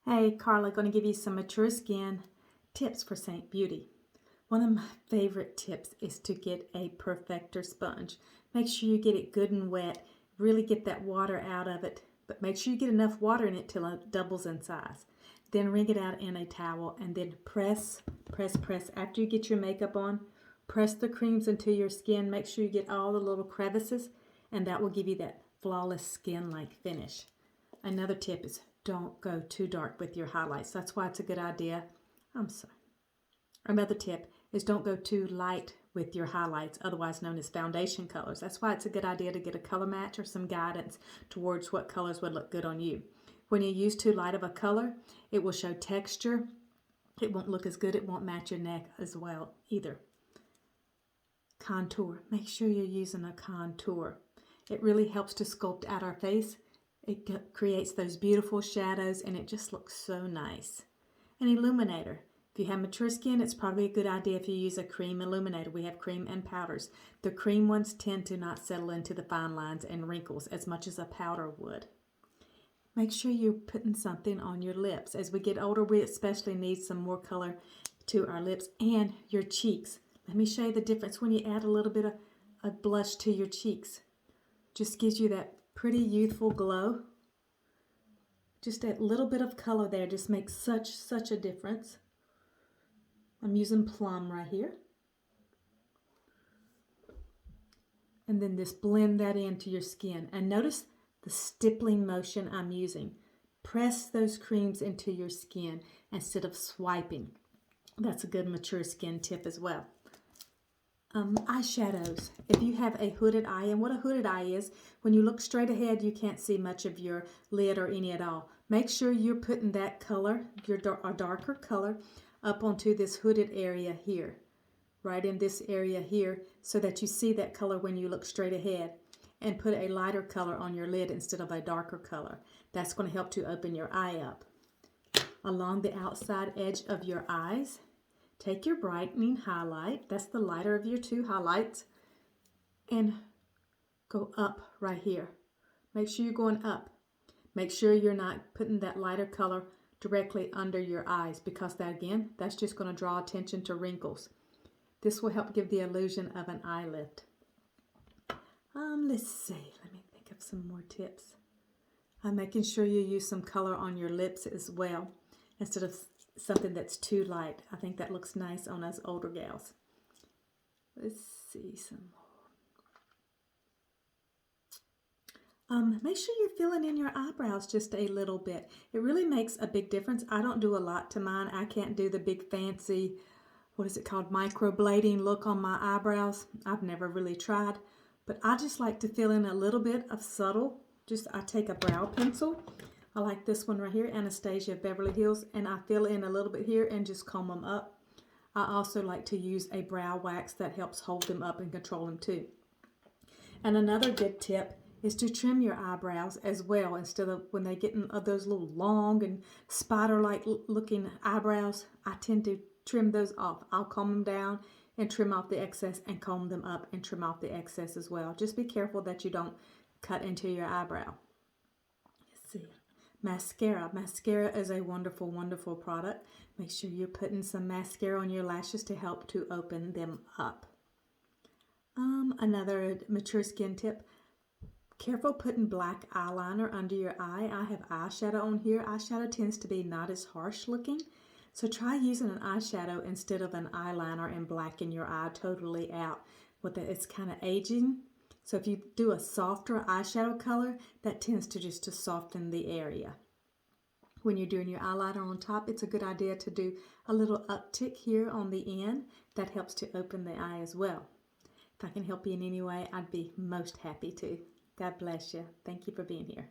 Hey, Carla, going to give you some mature skin tips for Seint Beauty. One of my favorite tips is to get a perfector sponge. Make sure you get it good and wet. Really get that water out of it, but make sure you get enough water in it till it doubles in size. Then wring it out in a towel and then press. After you get your makeup on, press the creams into your skin. Make sure you get all the little crevices, and that will give you that flawless skin-like finish. Another tip is don't go too dark with your highlights. That's why it's a good idea. Another tip is don't go too light with your highlights, otherwise known as foundation colors. That's why it's a good idea to get a color match or some guidance towards what colors would look good on you. When you use too light of a color, it will show texture. It won't look as good. It won't match your neck as well either. Contour. Make sure you're using a contour. It really helps to sculpt out our face. It creates those beautiful shadows and it just looks so nice. An illuminator. If you have mature skin, it's probably a good idea if you use a cream illuminator. We have cream and powders. The cream ones tend to not settle into the fine lines and wrinkles as much as a powder would. Make sure you're putting something on your lips. As we get older, we especially need some more color to our lips and your cheeks. Let me show you the difference when you add a little bit of blush to your cheeks. Just gives you that pretty youthful glow. Just a little bit of color there just makes such a difference. I'm using plum right here. And then just blend that into your skin. And notice the stippling motion I'm using. Press those creams into your skin instead of swiping. That's a good mature skin tip as well. Eyeshadows. If you have a hooded eye, and what a hooded eye is, when you look straight ahead, you can't see much of your lid or any at all. Make sure you're putting that color, a darker color, up onto this hooded area here, right in this area here, so that you see that color when you look straight ahead, and put a lighter color on your lid instead of a darker color. That's going to help to open your eye up. Along the outside edge of your eyes, take your brightening highlight, that's the lighter of your two highlights, and go up right here. Make sure you're going up. Make sure you're not putting that lighter color directly under your eyes, because that's just going to draw attention to wrinkles. This will help give the illusion of an eye lift. Let's see, let me think of some more tips. Making sure you use some color on your lips as well, instead of something that's too light. I think that looks nice on us older gals. Let's see some more. Make sure you're filling in your eyebrows just a little bit. It really makes a big difference. I don't do a lot to mine. I can't do the big fancy, what is it called, microblading look on my eyebrows. I've never really tried, but I just like to fill in a little bit of subtle. I take a brow pencil. I like this one right here, Anastasia of Beverly Hills, and I fill in a little bit here and just comb them up. I also like to use a brow wax that helps hold them up and control them too. And another good tip is to trim your eyebrows as well, instead of when they get in those little long and spider-like looking eyebrows. I tend to trim those off. I'll comb them down and trim off the excess, and comb them up and trim off the excess as well. Just be careful that you don't cut into your eyebrow. Let's see. Mascara. Mascara is a wonderful product. Make sure you're putting some mascara on your lashes to help to open them up. Another mature skin tip. Careful putting black eyeliner under your eye. I have eyeshadow on here. Eyeshadow tends to be not as harsh looking. So try using an eyeshadow instead of an eyeliner and blacken your eye totally out. It's kind of aging. So if you do a softer eyeshadow color, that tends to just to soften the area. When you're doing your eyeliner on top, it's a good idea to do a little uptick here on the end. That helps to open the eye as well. If I can help you in any way, I'd be most happy to. God bless you. Thank you for being here.